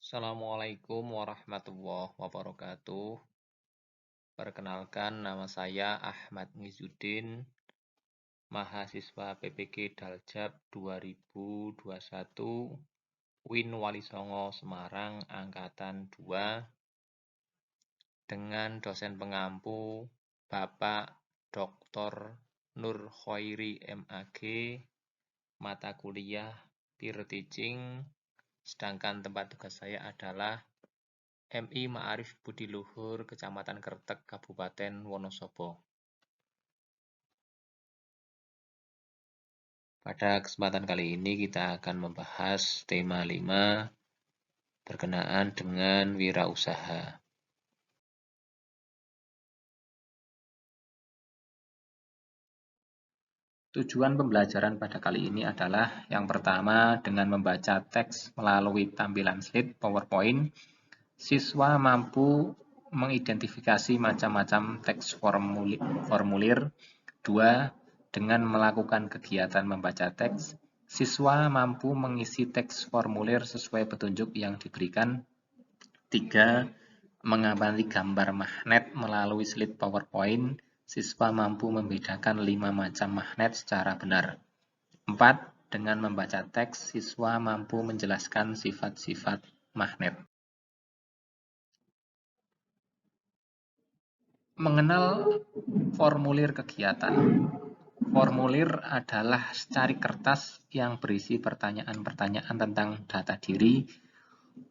Assalamualaikum warahmatullahi wabarakatuh. Perkenalkan, nama saya Ahmad Ngizuddin, mahasiswa PPG Daljab 2021, Win Walisongo Semarang, Angkatan 2, dengan dosen pengampu Bapak Dr. Nur Khoiri MAG, mata kuliah Peer Teaching, sedangkan tempat tugas saya adalah MI Ma'arif Budi Luhur, Kecamatan Kretek, Kabupaten Wonosobo. Pada kesempatan kali ini kita akan membahas tema 5 berkenaan dengan wirausaha. Tujuan pembelajaran pada kali ini adalah yang pertama, dengan membaca teks melalui tampilan slide PowerPoint, siswa mampu mengidentifikasi macam-macam teks formulir. 2. Dengan melakukan kegiatan membaca teks, siswa mampu mengisi teks formulir sesuai petunjuk yang diberikan. 3. Mengamati gambar magnet melalui slide PowerPoint, siswa mampu membedakan 5 macam magnet secara benar. 4. Dengan membaca teks, siswa mampu menjelaskan sifat-sifat magnet. Mengenal formulir kegiatan. Formulir adalah secari kertas yang berisi pertanyaan-pertanyaan tentang data diri.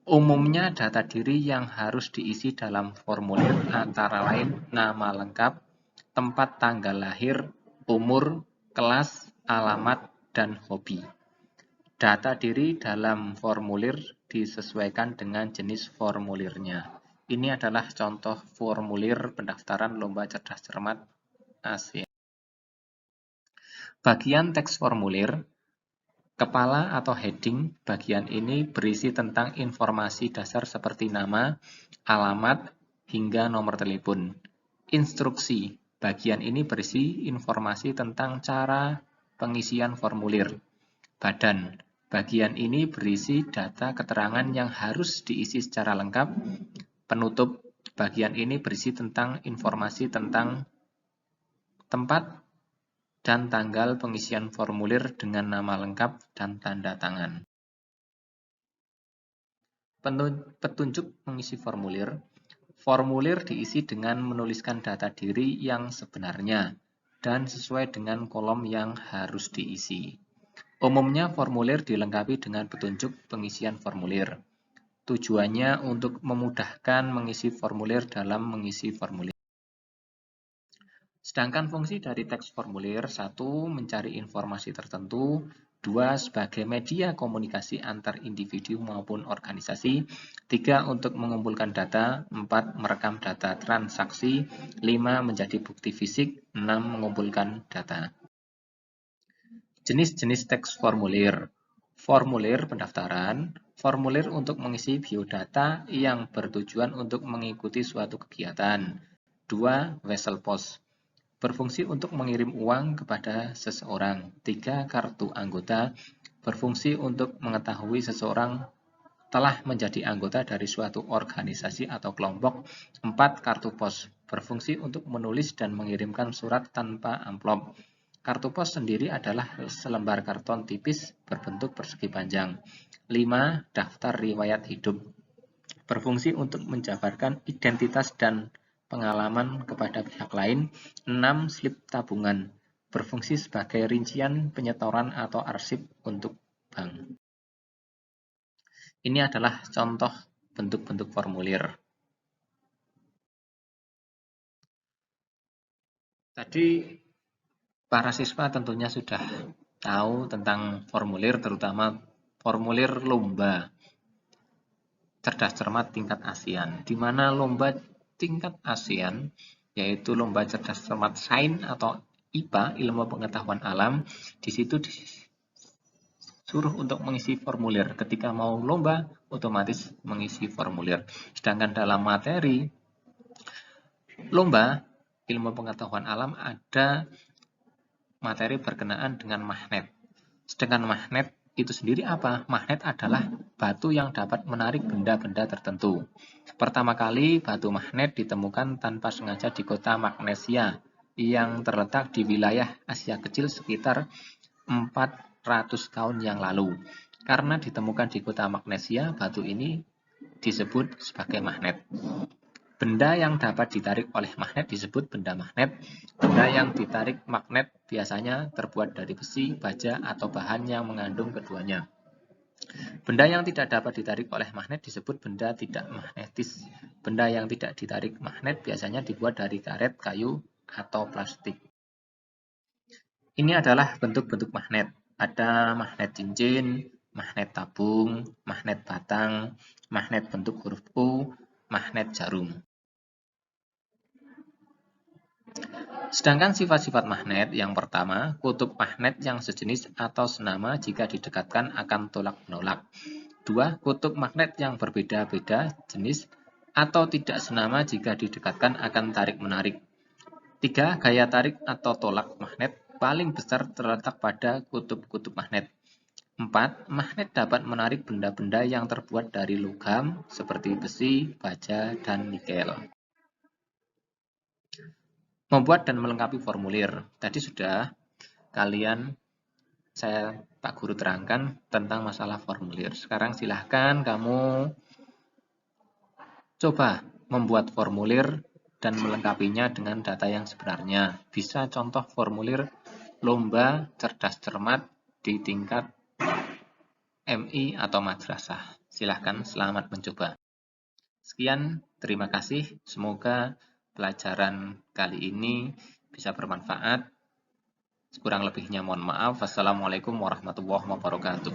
Umumnya data diri yang harus diisi dalam formulir antara lain nama lengkap, tempat tanggal lahir, umur, kelas, alamat, dan hobi. Data diri dalam formulir disesuaikan dengan jenis formulirnya. Ini adalah contoh formulir pendaftaran Lomba Cerdas Cermat ASEAN. Bagian teks formulir, kepala atau heading, bagian ini berisi tentang informasi dasar seperti nama, alamat, hingga nomor telepon. Instruksi, bagian ini berisi informasi tentang cara pengisian formulir. Badan, bagian ini berisi data keterangan yang harus diisi secara lengkap. Penutup, bagian ini berisi tentang informasi tentang tempat dan tanggal pengisian formulir dengan nama lengkap dan tanda tangan. Petunjuk mengisi formulir. Formulir diisi dengan menuliskan data diri yang sebenarnya dan sesuai dengan kolom yang harus diisi. Umumnya formulir dilengkapi dengan petunjuk pengisian formulir. Tujuannya untuk memudahkan mengisi formulir dalam mengisi formulir. Sedangkan fungsi dari teks formulir, 1. Mencari informasi tertentu, 2. Sebagai media komunikasi antar individu maupun organisasi, 3. Untuk mengumpulkan data, 4. Merekam data transaksi, 5. Menjadi bukti fisik, 6. Mengumpulkan data. Jenis-jenis teks formulir. Formulir pendaftaran, formulir untuk mengisi biodata yang bertujuan untuk mengikuti suatu kegiatan. 2. Wesel Pos, berfungsi untuk mengirim uang kepada seseorang. 3. Kartu anggota, berfungsi untuk mengetahui seseorang telah menjadi anggota dari suatu organisasi atau kelompok. 4. Kartu pos, berfungsi untuk menulis dan mengirimkan surat tanpa amplop. Kartu pos sendiri adalah selembar karton tipis berbentuk persegi panjang. 5. Daftar riwayat hidup, berfungsi untuk menjabarkan identitas dan pengalaman kepada pihak lain. 6. Slip tabungan, berfungsi sebagai rincian penyetoran atau arsip untuk bank. Ini adalah contoh bentuk-bentuk formulir. Tadi para siswa tentunya sudah tahu tentang formulir, terutama formulir lomba cerdas cermat tingkat ASEAN, di mana lomba tingkat ASEAN, yaitu lomba cerdas cermat sains atau IPA, ilmu pengetahuan alam, di situ disuruh untuk mengisi formulir. Ketika mau lomba, otomatis mengisi formulir. Sedangkan dalam materi lomba ilmu pengetahuan alam ada materi berkenaan dengan magnet. Sedangkan magnet itu sendiri apa? Magnet adalah batu yang dapat menarik benda-benda tertentu. Pertama kali batu magnet ditemukan tanpa sengaja di kota Magnesia yang terletak di wilayah Asia Kecil sekitar 400 tahun yang lalu. Karena ditemukan di kota Magnesia, batu ini disebut sebagai magnet. Benda yang dapat ditarik oleh magnet disebut benda magnet. Benda yang ditarik magnet biasanya terbuat dari besi, baja, atau bahan yang mengandung keduanya. Benda yang tidak dapat ditarik oleh magnet disebut benda tidak magnetis. Benda yang tidak ditarik magnet biasanya dibuat dari karet, kayu, atau plastik. Ini adalah bentuk-bentuk magnet. Ada magnet cincin, magnet tabung, magnet batang, magnet bentuk huruf U, magnet jarum. Sedangkan sifat-sifat magnet yang pertama, kutub magnet yang sejenis atau senama jika didekatkan akan tolak-menolak. 2. Kutub magnet yang berbeda-beda jenis atau tidak senama jika didekatkan akan tarik-menarik. 3. Gaya tarik atau tolak magnet paling besar terletak pada kutub-kutub magnet. 4. Magnet dapat menarik benda-benda yang terbuat dari logam seperti besi, baja, dan nikel. Membuat dan melengkapi formulir. Tadi sudah Pak Guru terangkan tentang masalah formulir. Sekarang silahkan kamu coba membuat formulir dan melengkapinya dengan data yang sebenarnya. Bisa contoh formulir lomba cerdas cermat di tingkat MI atau madrasah. Silahkan, selamat mencoba. Sekian, terima kasih. Semoga pelajaran kali ini bisa bermanfaat. Kurang lebihnya mohon maaf. Wassalamualaikum warahmatullahi wabarakatuh.